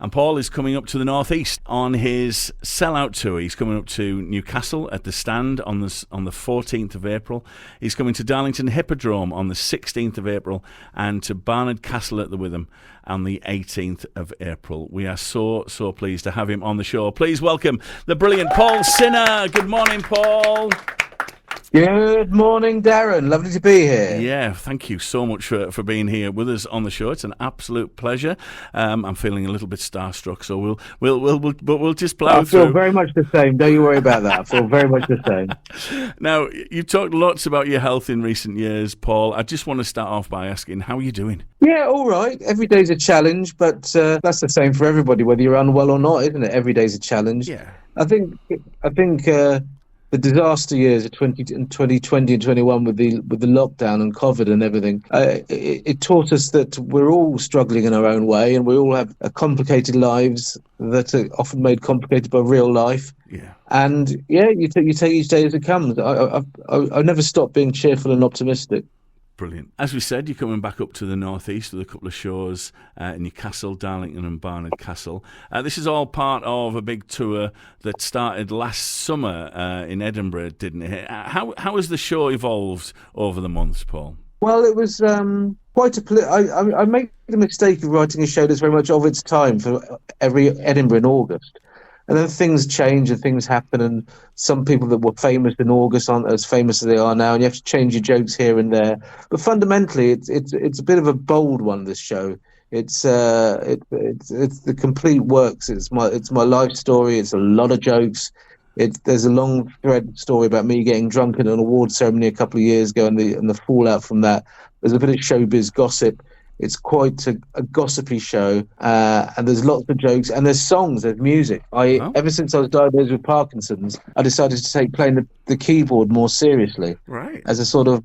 And Paul is coming up to the northeast on his sellout tour. He's coming up to Newcastle at the Stand on the 14th of April. He's coming to Darlington Hippodrome on the 16th of April and to Barnard Castle at the Witham on the 18th of April. We are so pleased to have him on the show. Please welcome the brilliant Paul Sinha. Good morning, Paul. Good morning, Darren. Lovely to be here. Yeah, thank you so much for being here with us on the show. It's an absolute pleasure. I'm feeling a little bit starstruck, so we'll just plough through. I feel very much the same. Don't you worry about that. I feel very much the same. Now, you've talked lots about your health in recent years, Paul. I just want to start off by asking, how are you doing? Yeah, all right. Every day's a challenge, but that's the same for everybody, whether you're unwell or not, isn't it? Every day's a challenge. Yeah. I think. The disaster years of 2020 and 21 with the lockdown and COVID and everything, it taught us that we're all struggling in our own way, and we all have complicated lives that are often made complicated by real life. Yeah. And yeah, you take each day as it comes. I never stop being cheerful and optimistic. Brilliant. As we said, you're coming back up to the northeast with a couple of shows in Newcastle, Darlington and Barnard Castle. This is all part of a big tour that started last summer in Edinburgh, didn't it? How has the show evolved over the months, Paul? Well, it was quite a... I made the mistake of writing a show that's very much of its time for every Edinburgh in August. And then things change and things happen, and some people that were famous in August aren't as famous as they are now, and you have to change your jokes here and there. But fundamentally, it's a bit of a bold one, this show. It's the complete works. It's my life story. It's a lot of jokes. There's a long thread story about me getting drunk at an award ceremony a couple of years ago, and the fallout from that. There's a bit of showbiz gossip. It's quite a gossipy show, and there's lots of jokes, and there's songs, there's music. Ever since I was diagnosed with Parkinson's, I decided to take playing the keyboard more seriously. Right. As a sort of,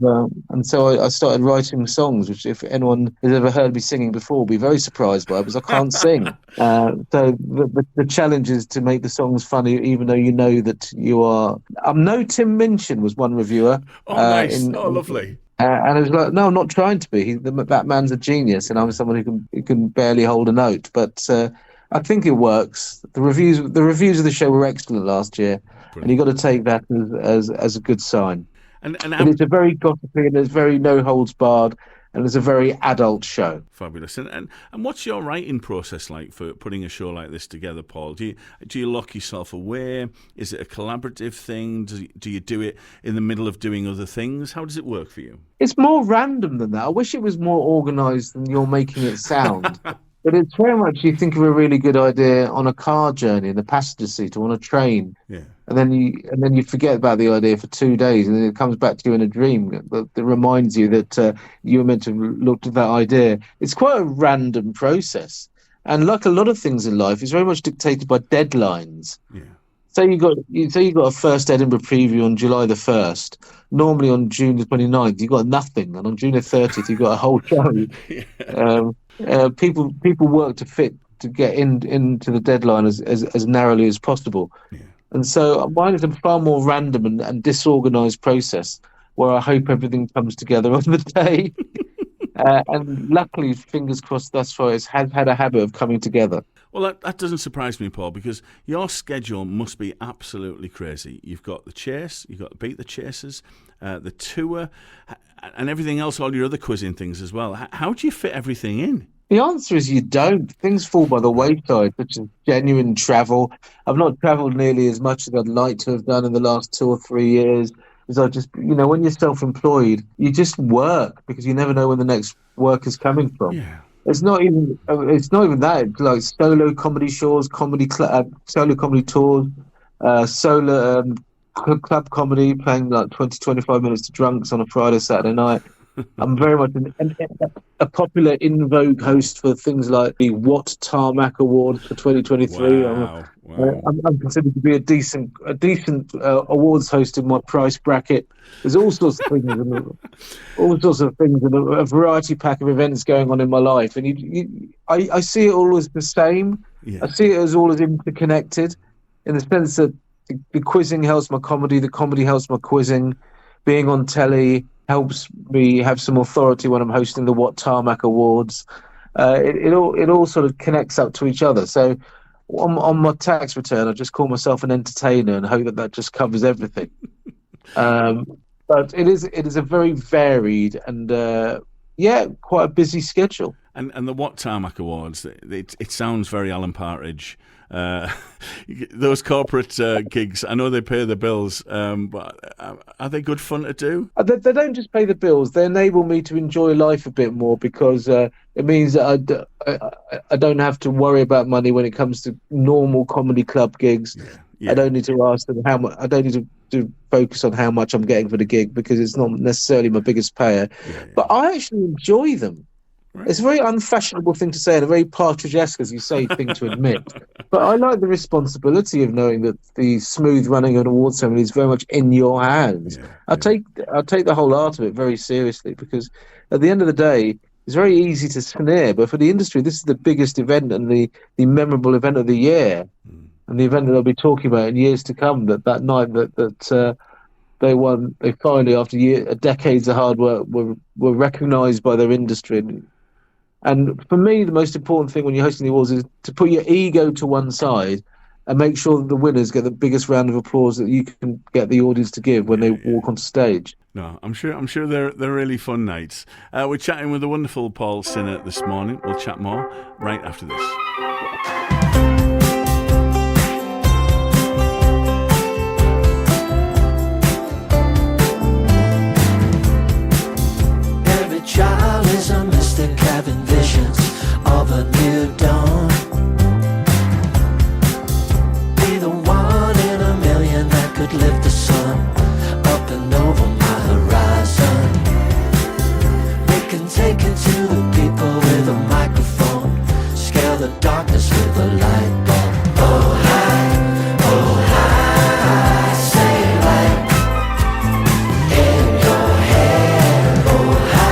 and so I started writing songs, which if anyone has ever heard me singing before, will be very surprised by, because I can't sing. So the challenge is to make the songs funny, even though you know that you are. No Tim Minchin was one reviewer. Oh, nice. Lovely. And I was like, no, I'm not trying to be. That man's a genius, and I'm someone who can barely hold a note. But I think it works. The reviews of the show were excellent last year. Brilliant. And you've got to take that as a good sign. And it's a very gossipy, and it's very no holds barred, and it's a very adult show. Fabulous. And what's your writing process like for putting a show like this together, Paul? Do you lock yourself away? Is it a collaborative thing? Do you do it in the middle of doing other things? How does it work for you? It's more random than that. I wish it was more organised than you're making it sound. But it's very much, you think of a really good idea on a car journey in the passenger seat or on a train. Yeah. And then you forget about the idea for 2 days, and then it comes back to you in a dream that reminds you that you were meant to have looked at that idea. It's quite a random process. And like a lot of things in life, it's very much dictated by deadlines. Yeah. Say you got a first Edinburgh preview on July the 1st. Normally on June the 29th, you got nothing. And on June the 30th, you got a whole show. Yeah. People work to get into the deadline as narrowly as possible. Yeah. And so mine is a far more random and disorganized process where I hope everything comes together on the day. And luckily, fingers crossed thus far, it has had a habit of coming together. Well, that doesn't surprise me, Paul, because your schedule must be absolutely crazy. You've got the chase, you've got to beat the chasers, the tour, and everything else, all your other quizzing things as well. How do you fit everything in? The answer is you don't. Things fall by the wayside, such as genuine travel. I've not travelled nearly as much as I'd like to have done in the last 2 or 3 years. Because I just, when you're self-employed, you just work because you never know when the next work is coming from. Yeah. It's not even that. It's like solo comedy shows, solo comedy tours, solo club comedy, playing like 20, 25 minutes to drunks on a Friday, Saturday night. I'm very much a popular in vogue host for things like the What Tarmac Awards for 2023. Wow. I'm considered to be a decent awards host in my price bracket. There's all sorts of things, and a variety pack of events going on in my life, and I see it all as the same. Yeah. I see it as all as interconnected, in the sense that the quizzing helps my comedy, the comedy helps my quizzing, being on telly helps me have some authority when I'm hosting the What Tarmac Awards. It all sort of connects up to each other. So on my tax return, I just call myself an entertainer and hope that just covers everything. But it is a very varied and quite a busy schedule. And the What Tarmac Awards, it sounds very Alan Partridge. Those corporate gigs, I know they pay the bills, but are they good fun to do? They don't just pay the bills; they enable me to enjoy life a bit more because it means that I don't have to worry about money when it comes to normal comedy club gigs. Yeah. I don't need to ask them how much. I don't need to focus on how much I'm getting for the gig because it's not necessarily my biggest payer. But I actually enjoy them. Right. It's a very unfashionable thing to say and a very Partridge-esque, as you say, thing to admit. But I like the responsibility of knowing that the smooth running of an award ceremony is very much in your hands. I take the whole art of it very seriously because at the end of the day, it's very easy to sneer. But for the industry, this is the biggest event and the memorable event of the year, and the event that they'll be talking about in years to come. That night that they won, they finally, after decades of hard work, were recognised by their industry. And for me, the most important thing when you're hosting the awards is to put your ego to one side and make sure that the winners get the biggest round of applause that you can get the audience to give when they walk onto stage. No, I'm sure they're really fun nights. We're chatting with the wonderful Paul Sinha this morning. We'll chat more right after this. Child is a mystic having visions of a new dawn. Be the one in a million that could lift the sun up and over my horizon. We can take it to the people with a microphone, scale the darkness with a light bulb. Oh hi, say right in your head. Oh hi.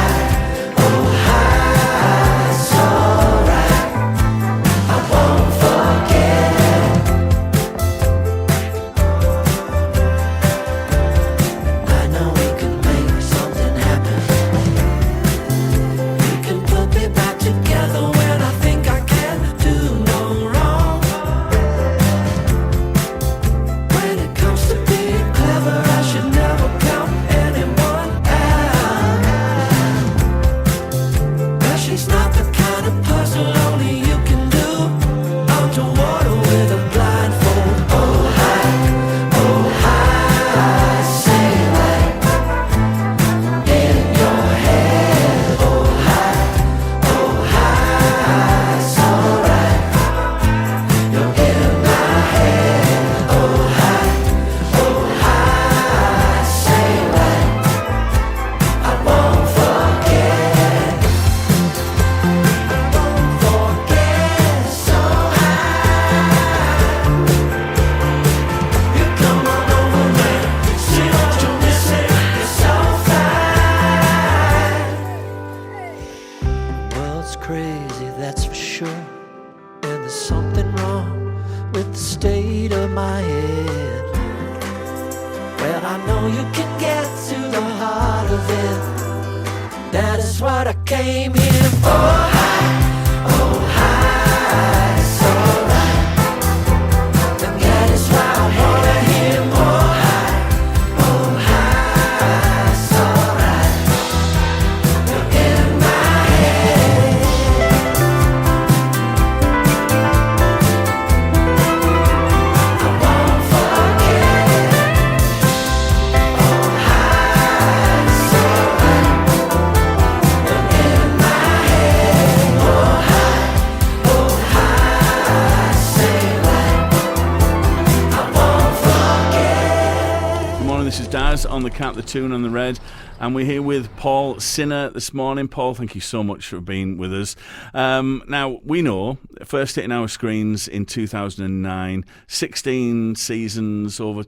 On the Cat, the Tune on the Red, and we're here with Paul Sinha this morning. Paul, thank you so much for being with us. Now, we know, first hitting our screens in 2009, 16 seasons, over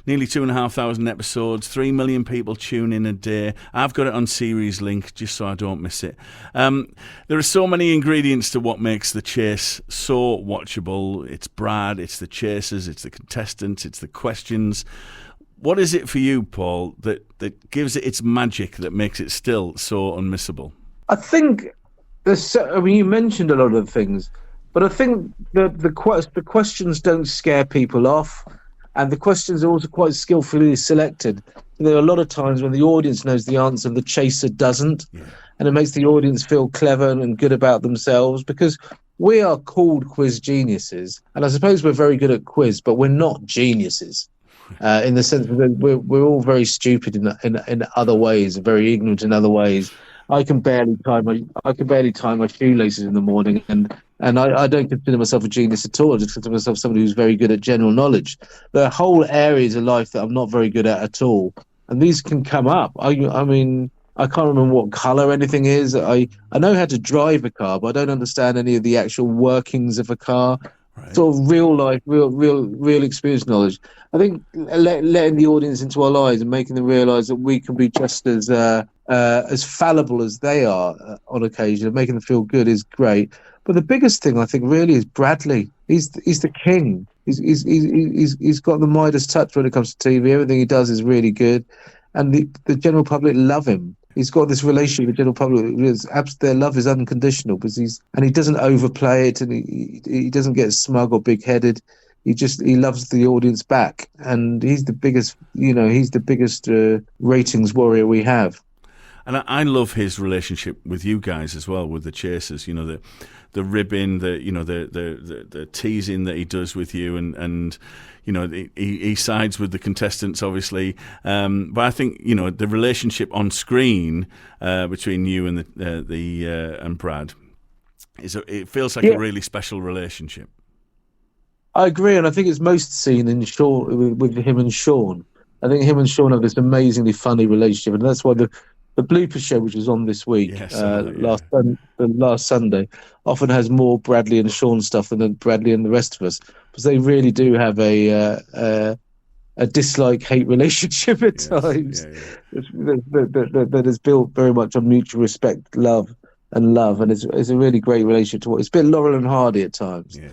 nearly 2,500 episodes, 3 million people tune in a day. I've got it on Series Link just so I don't miss it. There are so many ingredients to what makes The Chase so watchable. It's Brad, it's the chasers, it's the contestants, it's the questions. What is it for you, Paul, that gives it its magic, that makes it still so unmissable? I think I mean, you mentioned a lot of things, but I think the questions don't scare people off, and the questions are also quite skillfully selected. There are a lot of times when the audience knows the answer and the chaser doesn't, and it makes the audience feel clever and good about themselves, because we are called quiz geniuses, and I suppose we're very good at quiz, but we're not geniuses. In the sense that we're all very stupid in other ways, very ignorant in other ways. I can barely tie my shoelaces in the morning, and I don't consider myself a genius at all. I just consider myself somebody who's very good at general knowledge. There are whole areas of life that I'm not very good at all, and these can come up. I mean, I can't remember what color anything is. I know how to drive a car, but I don't understand any of the actual workings of a car. Right. Sort of real life, real experience knowledge. I think letting the audience into our lives and making them realise that we can be just as fallible as they are on occasion, and making them feel good is great. But the biggest thing I think really is Bradley. He's the king. He's got the Midas touch when it comes to TV. Everything he does is really good, and the general public love him. He's got this relationship with the general public. Their love is unconditional, because he doesn't overplay it, and he doesn't get smug or big-headed. He loves the audience back, and he's the biggest ratings warrior we have. And I love his relationship with you guys as well, with the chasers. You know, the ribbing, the teasing that he does with you, and you know, he sides with the contestants, obviously. But I think, you know, the relationship on screen between you and and Brad it feels like a really special relationship. I agree, and I think it's most seen in Sean, with him and Sean. I think him and Sean have this amazingly funny relationship, and that's why the blooper show, which was on this week, last Sunday, often has more Bradley and Sean stuff than Bradley and the rest of us, because they really do have a dislike-hate relationship at times. That is built very much on mutual respect, love, and it's a really great relationship to watch. It's a bit Laurel and Hardy at times. Yeah.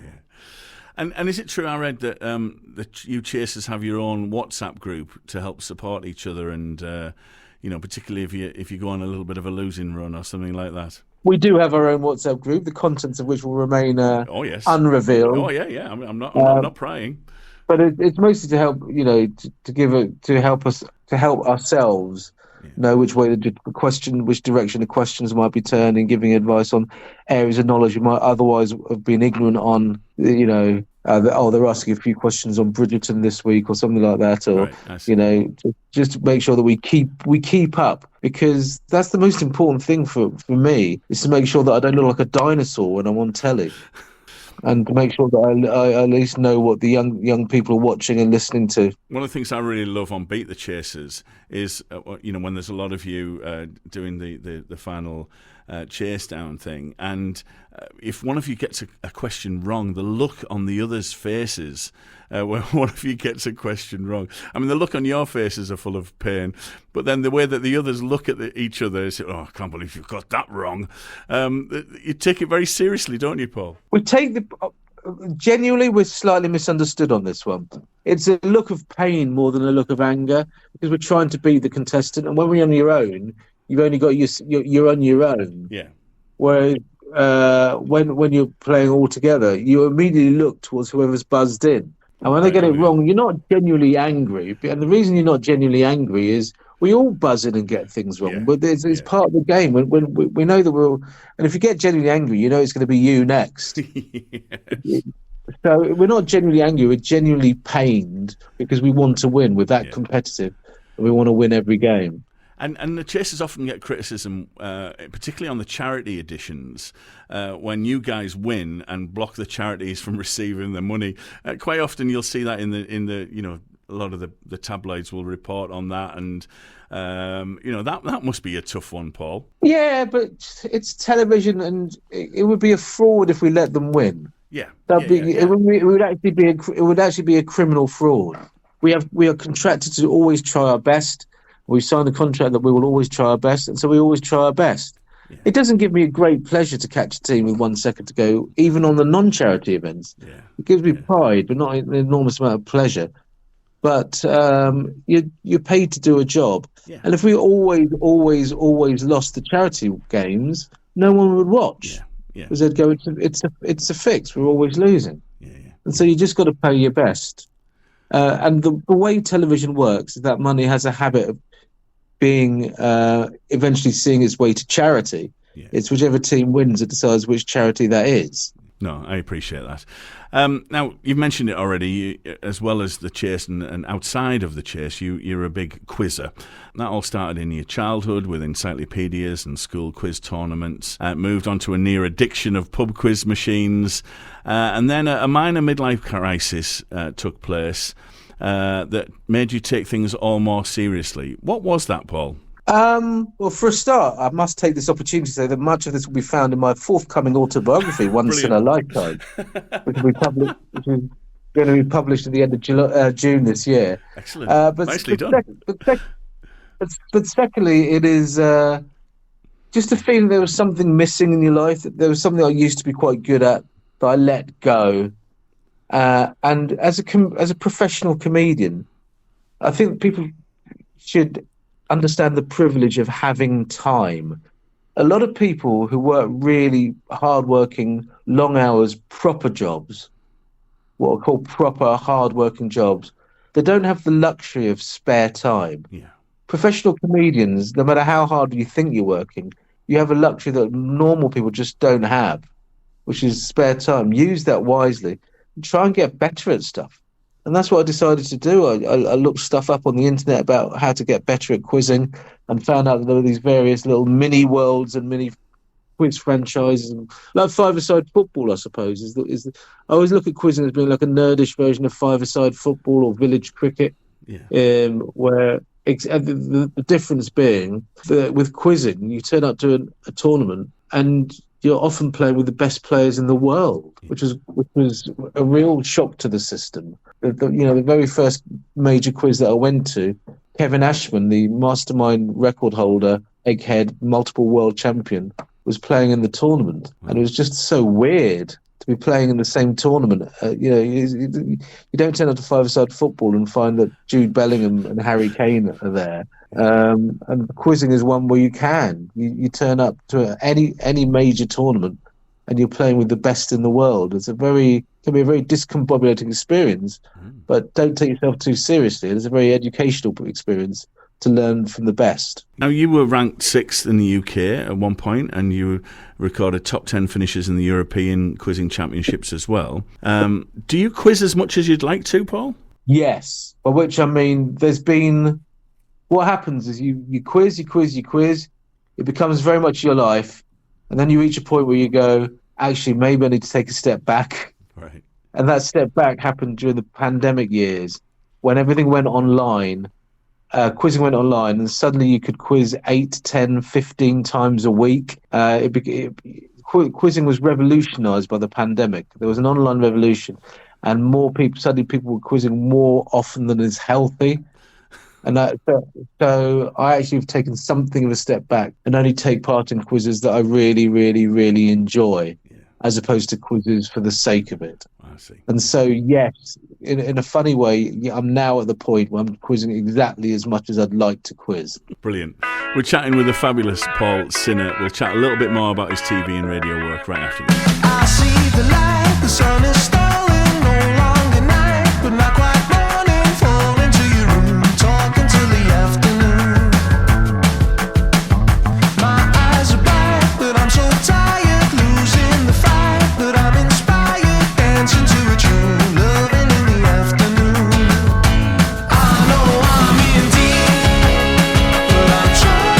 And is it true, I read, that that you chasers have your own WhatsApp group to help support each other, and you know, particularly if you go on a little bit of a losing run or something like that? We do have our own WhatsApp group, the contents of which will remain unrevealed. Oh yeah. I'm not prying. But it's mostly to help, you know, to help ourselves know which way which direction the questions might be turned, and giving advice on areas of knowledge you might otherwise have been ignorant on. You know, they're asking a few questions on Bridgerton this week or something like that, or you know, just to make sure that we keep up, because that's the most important thing for me, is to make sure that I don't look like a dinosaur when I'm on telly. And to make sure that I at least know what the young people are watching and listening to. One of the things I really love on Beat the Chasers is, you know, when there's a lot of you doing the final chase down thing, and if one of you gets a question wrong, the look on the others' faces when one of you gets a question wrong. I mean, the look on your faces are full of pain, but then the way that the others look at each other is, oh, I can't believe you've got that wrong. You take it very seriously, don't you, Paul? We take genuinely, we're slightly misunderstood on this one. It's a look of pain more than a look of anger, because we're trying to beat the contestant, and when we're on your own, you've only got you're on your own. Yeah. Whereas when you're playing all together, you immediately look towards whoever's buzzed in. And when they get it wrong, you're not genuinely angry. And the reason you're not genuinely angry is we all buzz in and get things wrong. But it's part of the game. When we know that and if you get genuinely angry, you know it's going to be you next. Yes. So we're not genuinely angry. We're genuinely pained, because we want to win. We're that competitive, and we want to win every game. And the chasers often get criticism, particularly on the charity editions, when you guys win and block the charities from receiving their money. Quite often you'll see that in the you know, a lot of the tabloids will report on that, and you know, that must be a tough one, Paul. Yeah, but it's television, and it would be a fraud if we let them win. Yeah, it would actually be a criminal fraud. We are contracted to always try our best. We signed a contract that we will always try our best, and so we always try our best. Yeah. It doesn't give me a great pleasure to catch a team with 1 second to go, even on the non-charity events. Yeah. It gives me pride, but not an enormous amount of pleasure. But you're paid to do a job. Yeah. And if we always lost the charity games, no one would watch. Yeah. Because they'd go, it's a fix. We're always losing. Yeah. And so you just got to play your best. And the way television works is that money has a habit of being eventually seeing its way to charity. Yeah. It's whichever team wins that decides which charity that is. No, I appreciate that. Now, you've mentioned it already, as well as the chase and outside of the chase, you're a big quizzer. That all started in your childhood with encyclopedias and school quiz tournaments, moved on to a near addiction of pub quiz machines, and then a minor midlife crisis took place that made you take things all more seriously. What was that, Paul? Well, for a start, I must take this opportunity to say that much of this will be found in my forthcoming autobiography, Once in a Lifetime, which is going to be published at the end of June this year. Excellent. Nicely done. But secondly, it is just a feeling there was something missing in your life. That there was something I used to be quite good at that I let go. And as a professional comedian, I think people should understand the privilege of having time. A lot of people who work really hard-working, long hours, proper jobs, what are called proper hard-working jobs, they don't have the luxury of spare time. Yeah. Professional comedians, no matter how hard you think you're working, you have a luxury that normal people just don't have, which is spare time. Use that wisely and try and get better at stuff. And that's what I decided to do. I looked stuff up on the internet about how to get better at quizzing and found out that there were these various little mini worlds and mini quiz franchises. And like five-a-side football, I suppose. I always look at quizzing as being like a nerdish version of five-a-side football or village cricket, where the difference being that with quizzing, you turn up to a tournament and you're often playing with the best players in the world, which was a real shock to the system. The very first major quiz that I went to, Kevin Ashman, the mastermind record holder, egghead, multiple world champion, was playing in the tournament, and it was just so weird to be playing in the same tournament. You don't turn up to five-a-side football and find that Jude Bellingham and Harry Kane are there. And quizzing is one where you turn up to any major tournament and you're playing with the best in the world. Can be a very discombobulating experience, but don't take yourself too seriously. It's a very educational experience to learn from the best. Now, you were ranked 6th in the UK at one point, and you recorded top 10 finishes in the European Quizzing Championships as well. Do you quiz as much as you'd like to, Paul? Yes, by which I mean there's been... What happens is you quiz, it becomes very much your life, and then you reach a point where you go, actually, maybe I need to take a step back. Right. And that step back happened during the pandemic years when everything went online, quizzing went online, and suddenly you could quiz 8, 10, 15 times a week. Quizzing was revolutionized by the pandemic. There was an online revolution, and suddenly people were quizzing more often than is healthy. And so I actually have taken something of a step back and only take part in quizzes that I really, really, really enjoy, as opposed to quizzes for the sake of it. I see. And so, yes, in a funny way, I'm now at the point where I'm quizzing exactly as much as I'd like to quiz. Brilliant. We're chatting with the fabulous Paul Sinha. We'll chat a little bit more about his TV and radio work right after this. I see the light, the sun is stolen, no longer night, but not quite morning. Fall into your room, talk until the afternoon. My eyes are bright, but I'm so tired, losing the fight, but I'm inspired, dancing to a tune, loving in the afternoon. I know I'm in deep, but I'm trying.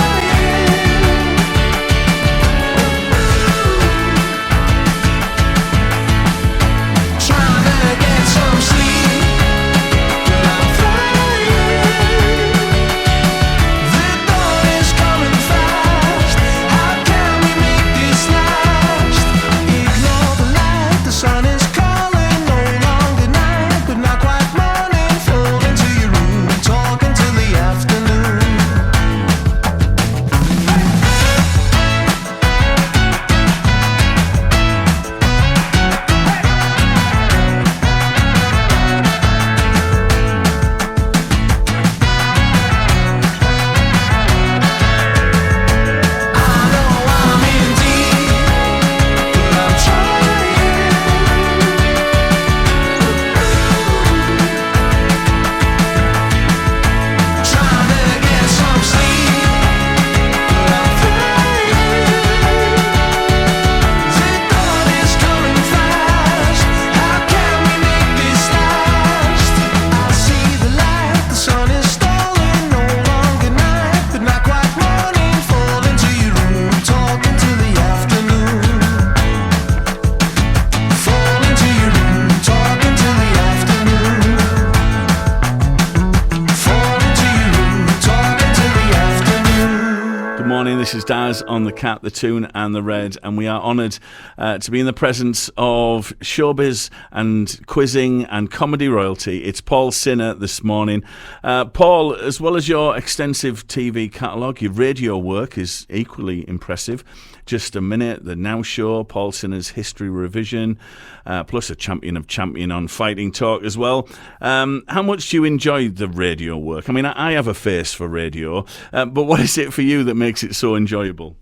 Daz on the Cat, the Tune and the Red, and we are honoured to be in the presence of showbiz and quizzing and comedy royalty. It's Paul Sinha this morning. Paul, as well as your extensive TV catalogue, your radio work is equally impressive. Just a Minute, The Now Show, Paul Sinha's History Revision, plus a Champion of Champion on Fighting Talk as well. How much do you enjoy the radio work? I mean, I have a face for radio, but what is it for you that makes it so enjoyable?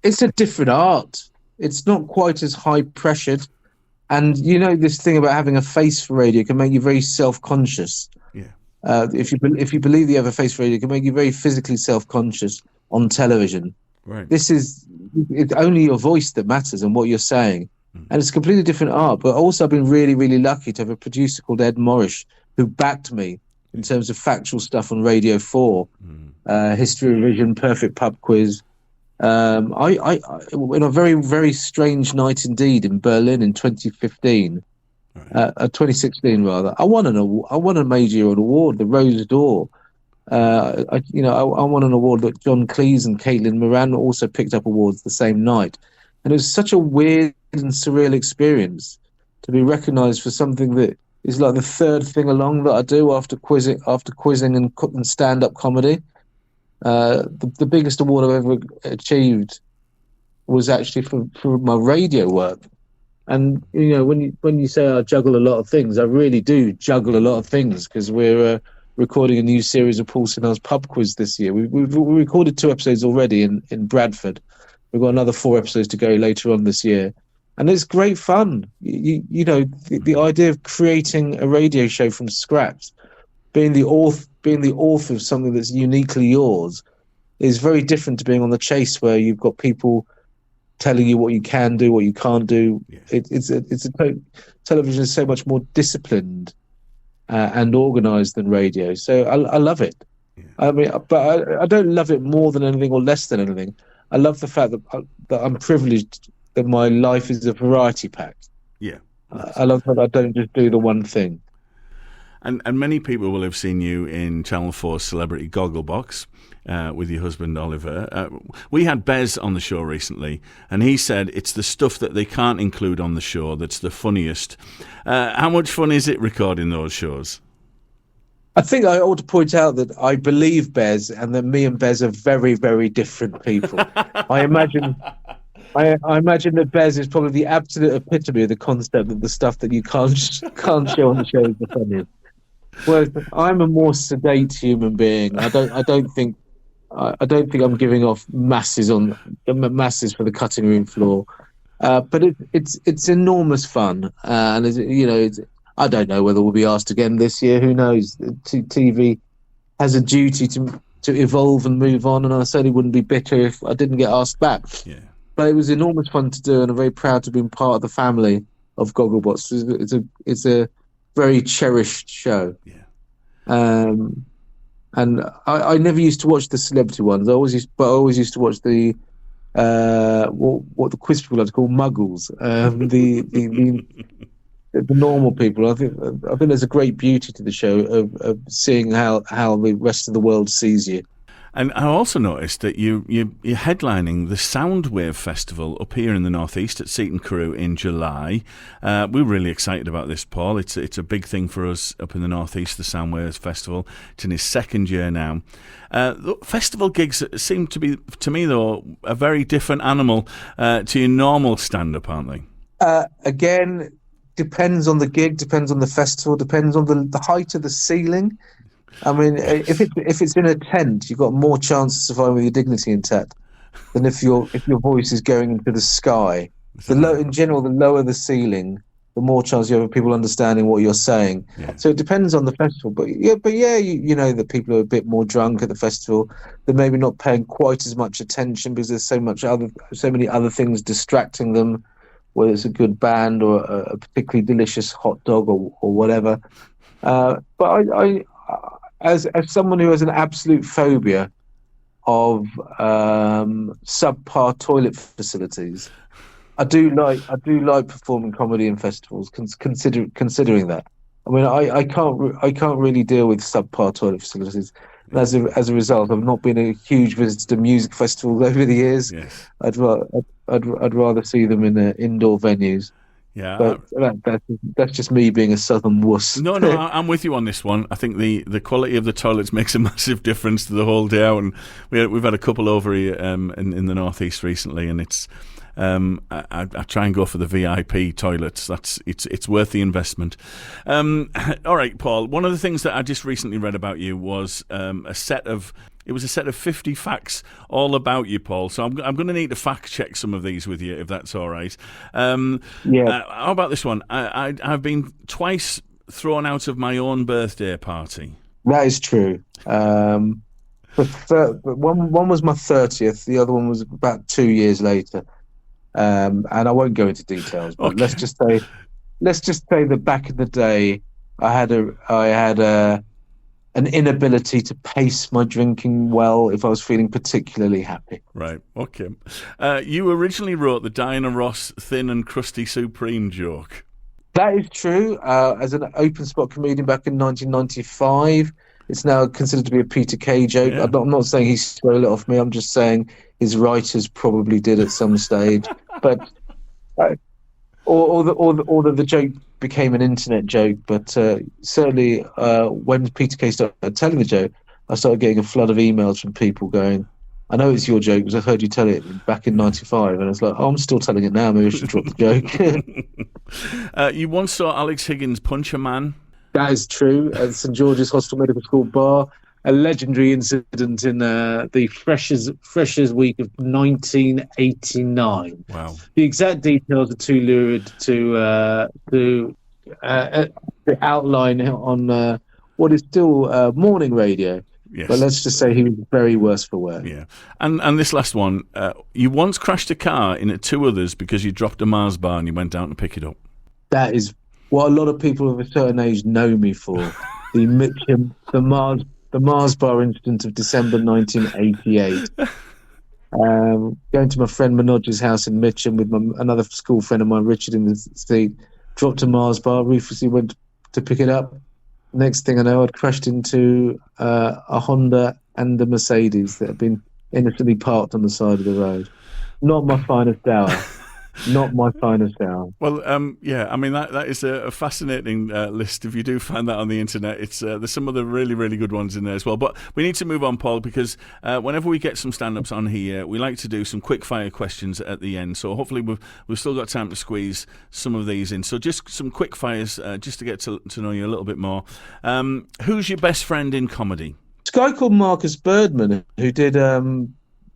It's a different art. It's not quite as high pressured. And you know, this thing about having a face for radio can make you very self-conscious. Yeah. If you believe you have a face for radio, it can make you very physically self-conscious on television. Right. It's only your voice that matters and what you're saying. And it's a completely different art. But also I've been really, really lucky to have a producer called Ed Morrish who backed me in terms of factual stuff on Radio 4, History Revision, Perfect Pub Quiz. In a very, very strange night indeed in Berlin in 2016 rather, I won a major award, the Rose d'Or. I won an award that John Cleese and Caitlin Moran also picked up awards the same night, and it was such a weird and surreal experience to be recognised for something that is like the third thing along that I do after quizzing and stand-up comedy. The biggest award I've ever achieved was actually for my radio work. And you know, when you say I juggle a lot of things, I really do juggle a lot of things, because we're recording a new series of Paul Sinha's Pub Quiz this year. We've recorded 2 episodes already in Bradford. We've got another 4 episodes to go later on this year, and it's great fun. You know, the idea of creating a radio show from scratch, being the author of something that's uniquely yours, is very different to being on the chase where you've got people telling you what you can do, what you can't do. Yes. Television is so much more disciplined and organised than radio, so I love it. Yeah. I mean, but I don't love it more than anything or less than anything. I love the fact that I'm privileged that my life is a variety pack. Yeah, I love that I don't just do the one thing. And many people will have seen you in Channel 4's Celebrity Gogglebox with your husband Oliver. We had Bez on the show recently, and he said it's the stuff that they can't include on the show that's the funniest. How much fun is it recording those shows? I think I ought to point out that I believe Bez, and that me and Bez are very, very different people. I imagine that Bez is probably the absolute epitome of the concept of the stuff that you can't show on the show is the funniest. Well, I'm a more sedate human being. I don't think I'm giving off masses for the cutting room floor. But it's enormous fun, and I don't know whether we'll be asked again this year. Who knows? TV has a duty to evolve and move on, and I certainly wouldn't be bitter if I didn't get asked back. Yeah. But it was enormous fun to do, and I'm very proud to be part of the family of Gogglebox. It's a very cherished show. Yeah. And I never used to watch the celebrity ones. I always used to watch the what the quiz people like to call muggles. The normal people. I think there's a great beauty to the show of seeing how the rest of the world sees you. And I also noticed that you're headlining the Soundwave Festival up here in the Northeast at Seaton Crew in July. We're really excited about this, Paul. It's a big thing for us up in the Northeast, the Soundwave Festival. It's in its 2nd year now. Festival gigs seem to be, to me though, a very different animal to your normal stand-up, aren't they? Again, depends on the gig, depends on the festival, depends on the height of the ceiling. I mean, if it's in a tent, you've got more chance of surviving with your dignity intact than if your voice is going into the sky. In general, the lower the ceiling, the more chance you have of people understanding what you're saying. Yeah. So it depends on the festival. But you know that people are a bit more drunk at the festival. They're maybe not paying quite as much attention because there's so many other things distracting them, whether it's a good band or a particularly delicious hot dog or whatever. But I as someone who has an absolute phobia of subpar toilet facilities, I do like performing comedy in festivals. Considering that, I mean, I can't really deal with subpar toilet facilities, And as a result, I've not been a huge visitor to music festivals over the years. Yes. I'd rather see them in indoor venues. Yeah. But that's just me being a southern wuss. No, I'm with you on this one. I think the quality of the toilets makes a massive difference to the whole day out. And we've had a couple over here in the northeast recently, and it's I try and go for the VIP toilets. It's worth the investment. All right, Paul. One of the things that I just recently read about you was a set of 50 facts all about you, Paul. So I'm going to need to fact check some of these with you, if that's all right. Yeah. How about this one? I've been twice thrown out of my own birthday party. That is true. One was my 30th. The other one was about 2 years later. And I won't go into details, but Okay. let's just say that back in the day, I had an inability to pace my drinking well if I was feeling particularly happy. Right. Okay. You originally wrote the Diana Ross thin and crusty supreme joke. That is true. As an open spot comedian back in 1995, it's now considered to be a Peter Kay joke. Yeah. I'm not saying he stole it off me. I'm just saying his writers probably did at some stage. But or the joke became an internet joke. But certainly, when Peter Kay started telling the joke, I started getting a flood of emails from people going, "I know it's your joke because I heard you tell it back in '95," and it's like, "Oh, I'm still telling it now. Maybe I should drop the joke." You once saw Alex Higgins punch a man. That is true. At St George's Hospital Medical School bar, a legendary incident in the Freshers Week of 1989. Wow. The exact details are too lurid to outline on what is still morning radio. Yes. But let's just say he was very worse for wear. Yeah. And this last one, you once crashed a car into two others because you dropped a Mars bar and you went down to pick it up. That is what a lot of people of a certain age know me for. The Mitcham, the Mars bar incident of December 1988. Going to my friend Manoj's house in Mitcham with another school friend of mine, Richard, in the seat, dropped a Mars bar, ruthlessly went to pick it up. Next thing I know, I'd crashed into a Honda and a Mercedes that had been innocently parked on the side of the road. Not my finest hour. Not my finest hour. Well, yeah, I mean, that is a fascinating list. If you do find that on the internet, there's some other really, really good ones in there as well. But we need to move on, Paul, because whenever we get some stand-ups on here, we like to do some quick-fire questions at the end. So hopefully we've still got time to squeeze some of these in. So just some quick fires, just to get to know you a little bit more. Who's your best friend in comedy? This guy called Marcus Birdman, who did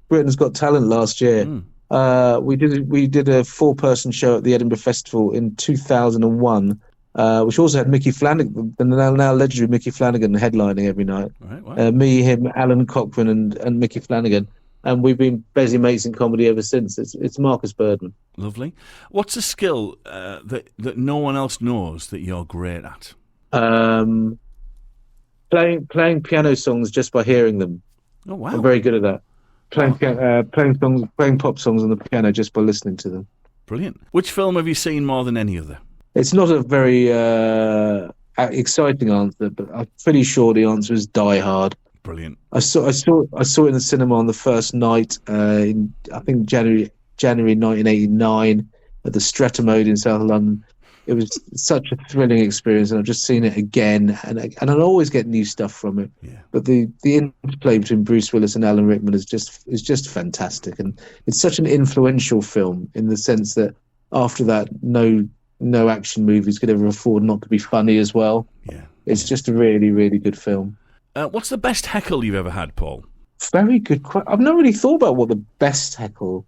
Britain's Got Talent last year. We did a 4-person show at the Edinburgh Festival in 2001, which also had Mickey Flanagan, the now legendary Mickey Flanagan, headlining every night. Right, wow. Me, him, Alan Cochrane, and Mickey Flanagan, and we've been busy mates in comedy ever since. It's Marcus Birdman. Lovely. What's a skill that no one else knows that you're great at? Playing piano songs just by hearing them. Oh wow! I'm very good at that. Playing pop songs on the piano just by listening to them. Brilliant. Which film have you seen more than any other? It's not a very exciting answer, but I'm pretty sure the answer is Die Hard. Brilliant. I saw it in the cinema on the first night in I think January 1989 at the Streatham in South London. It was such a thrilling experience, and I've just seen it again, and I always get new stuff from it. Yeah. But the interplay between Bruce Willis and Alan Rickman is just fantastic, and it's such an influential film in the sense that after that, no action movies could ever afford not to be funny as well. Yeah. It's just a really, really good film. What's the best heckle you've ever had, Paul? Very good question. I've not really thought about what the best heckle.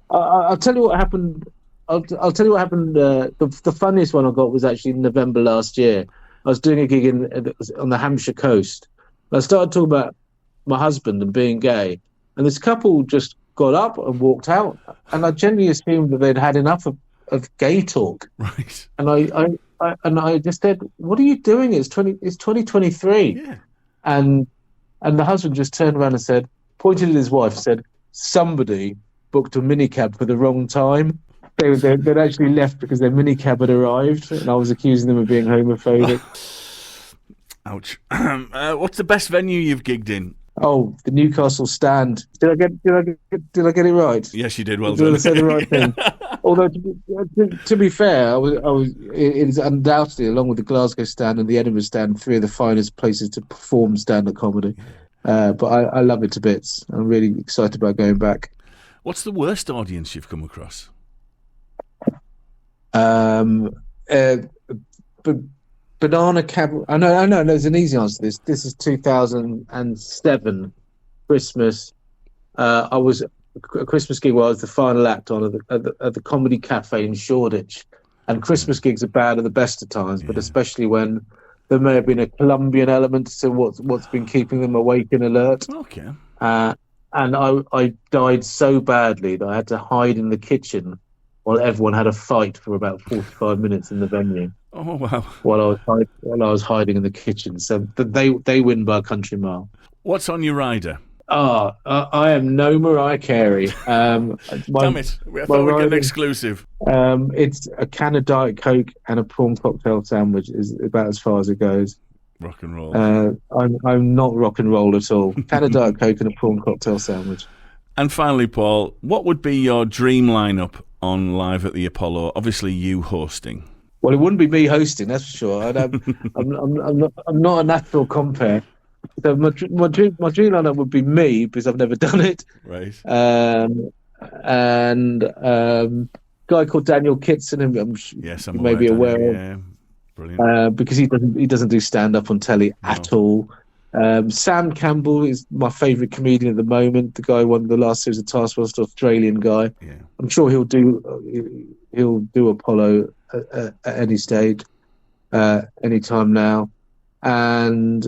I'll tell you what happened. I'll tell you what happened. The funniest one I got was actually in November last year. I was doing a gig on the Hampshire coast. I started talking about my husband and being gay, and this couple just got up and walked out. And I generally assumed that they'd had enough of gay talk. Right. And I just said, "What are you doing? It's 2023." Yeah. And the husband just turned around and said, pointed at his wife, said, "Somebody booked a minicab for the wrong time." They'd actually left because their minicab had arrived, and I was accusing them of being homophobic. Ouch. What's the best venue you've gigged in? Oh, the Newcastle stand. Did I get it right? Yes, you did. Well Did I done. say the right thing? Although to be fair, it is undoubtedly, along with the Glasgow stand and the Edinburgh stand, three of the finest places to perform stand-up comedy. But I love it to bits. I'm really excited about going back. What's the worst audience you've come across? Banana Cab. I know. There's an easy answer to this. This is 2007 Christmas. I was a Christmas gig where I was the final act on at the Comedy Cafe in Shoreditch. And Christmas gigs are bad at the best of times, but especially when there may have been a Colombian element to what's been keeping them awake and alert. Okay. And I died so badly that I had to hide in the kitchen while everyone had a fight for about 45 minutes in the venue. Oh wow! While I was hiding in the kitchen, so they win by a country mile. What's on your rider? I am no Mariah Carey. Damn it! I thought we were getting exclusive. It's a can of Diet Coke and a prawn cocktail sandwich. Is about as far as it goes. Rock and roll. I'm not rock and roll at all. Can of Diet Coke and a prawn cocktail sandwich. And finally, Paul, what would be your dream lineup on Live at the Apollo? Obviously, you hosting. Well, it wouldn't be me hosting, that's for sure. I'm not a natural compere. So my dream lineup would be me because I've never done it. Right. And a guy called Daniel Kitson, I'm you may be aware of. Yeah. Brilliant. Because he doesn't do stand up on telly at all. Sam Campbell is my favourite comedian at the moment. The guy who won the last series of Task Force, the Australian guy. Yeah. I'm sure he'll do Apollo at any stage, any time now. And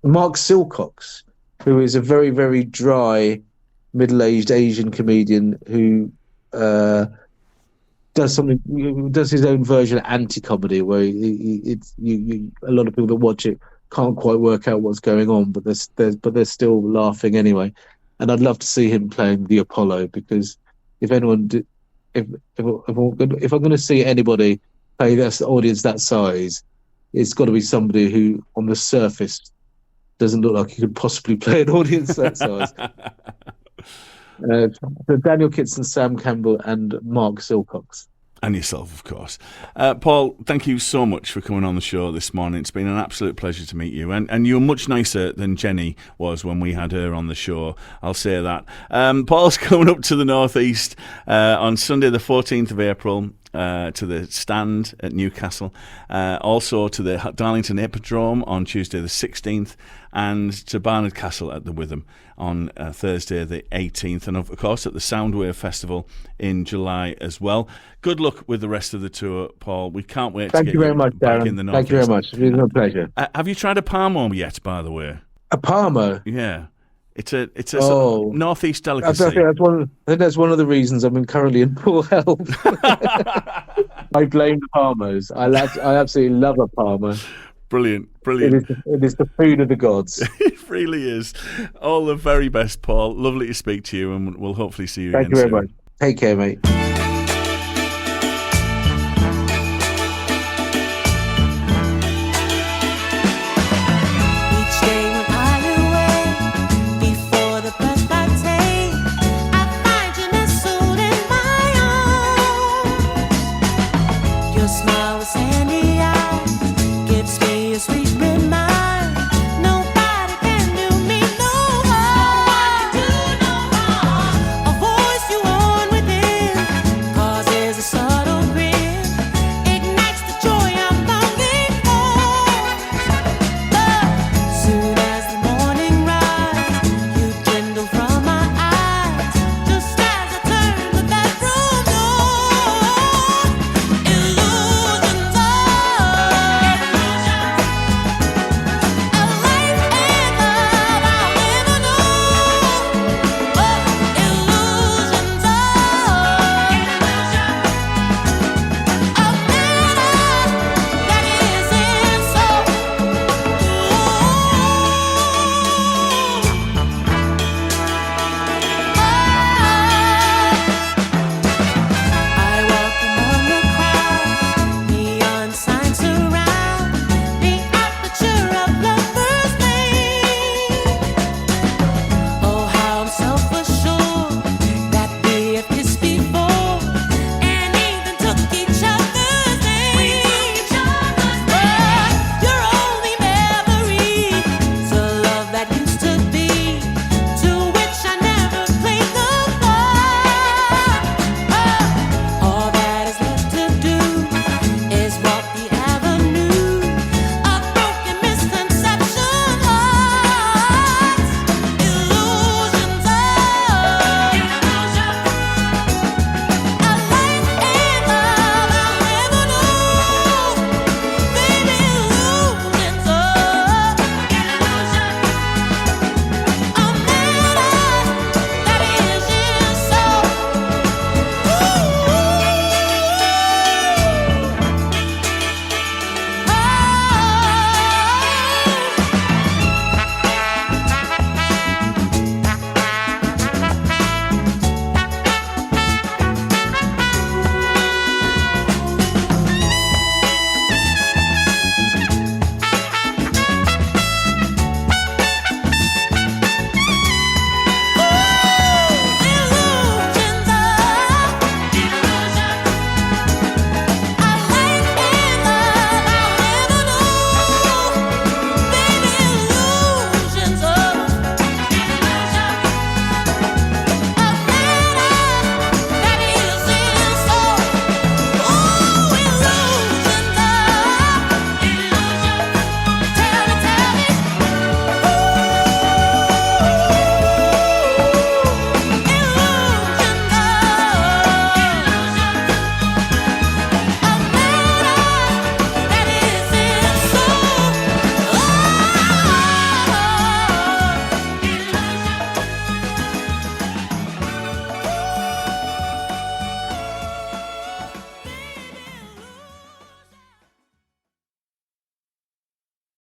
Mark Silcox, who is a very, very dry, middle-aged Asian comedian who does his own version of anti-comedy, where a lot of people that watch it can't quite work out what's going on, but they're still laughing anyway. And I'd love to see him playing the Apollo, because if I'm going to see anybody play this audience that size, it's got to be somebody who, on the surface, doesn't look like he could possibly play an audience that size. So Daniel Kitson, Sam Campbell, and Mark Silcox. And yourself, of course. Paul, thank you so much for coming on the show this morning. It's been an absolute pleasure to meet you. And you're much nicer than Jenny was when we had her on the show. I'll say that. Paul's coming up to the Northeast on Sunday, the 14th of April, to the stand at Newcastle. Also to the Darlington Hippodrome on Tuesday, the 16th. And to Barnard Castle at the Witham on Thursday the 18th, and of course at the Soundwave Festival in July as well. Good luck with the rest of the tour, Paul. We can't wait to get you very much, back Darren. In the Northeast. Thank you very much. It's been a pleasure. Have you tried a Parmo yet, by the way? A Parmo? Yeah. It's a sort of Northeast delicacy. I think that's one of the reasons I'm currently in poor health. I blame the Parmos. I absolutely love a Parmo. Brilliant. It is the food of the gods. It really is. All the very best, Paul. Lovely to speak to you, and we'll hopefully see you again soon. Thank you very much. Take care, mate. Your smile was